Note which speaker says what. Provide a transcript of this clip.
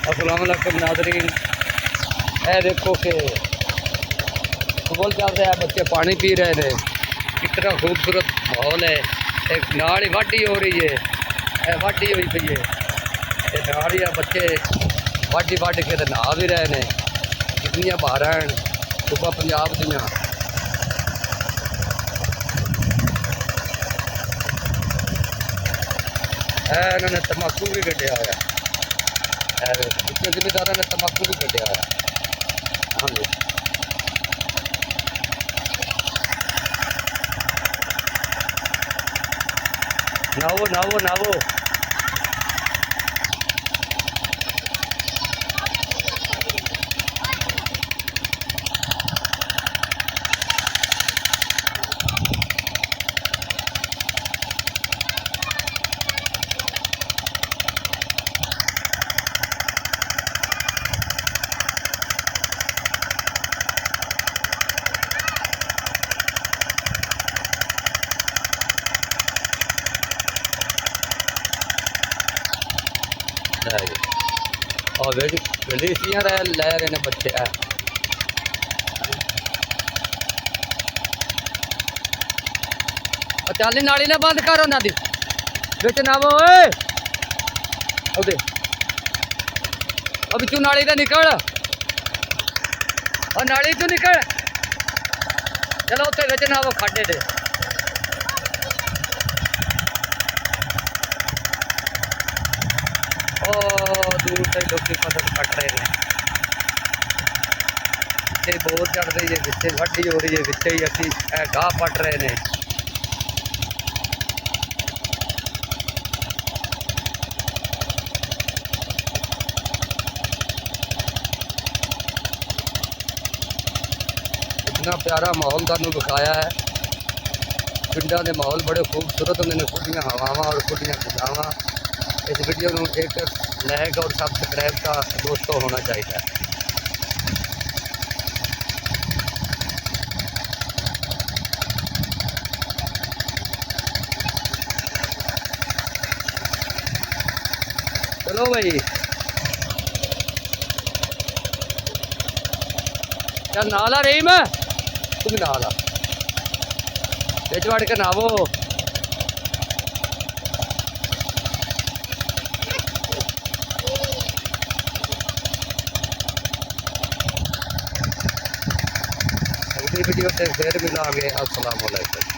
Speaker 1: अस्सलाम वालेकुम नाज़रीन। ए देखो कि फुटबॉल चल रहा है, बच्चे पानी पी रहे हैं। कितना खूबसूरत माहौल है। एक नाल ही वाढी हो रही है, वाढी हुई पई है। नाल ही बच्चे वाढी वढ़ के नहा भी रहे हैं। कितनियां बहारां सुबह पंजाब दियां। इन्होंने तम्बाकू भी कढ़िया होया, पिछले जिम्मेदार ने तम्बाकू भी कढ़िया होया। हाँ जी, नावो नावो नावो। और वेलिसियां लै रहे हैं बच्चे। चाली नाली ना बंद कर उन्होंने बिच नावो। बिचू नाली तो निकल, और नाली चो निकल। चलो उत्थे बिच नावो खाडे दे। दूर से लोग फसल कट रहे हैं। पिछे बोर चढ़ रही है, पिछे वाढी हो रही है, पिछे ही असी गाह पट रहे हैं। इतना प्यारा माहौल तुहानूं विखाया है। पिंडां दे माहौल बड़े खूबसूरत होंदे ने, खुलियां हवावां और खुलियां फिजावां। इस वीडियो को एक लाइक और सब्सक्राइब का दोस्तों होना चाहिए। चलो भाई, चल नाला रही मैं, तू भी नाला बिच वड़ के नावो। अगली वीडियो से फिर मिलांगे। अस्सलाम वालेकुम।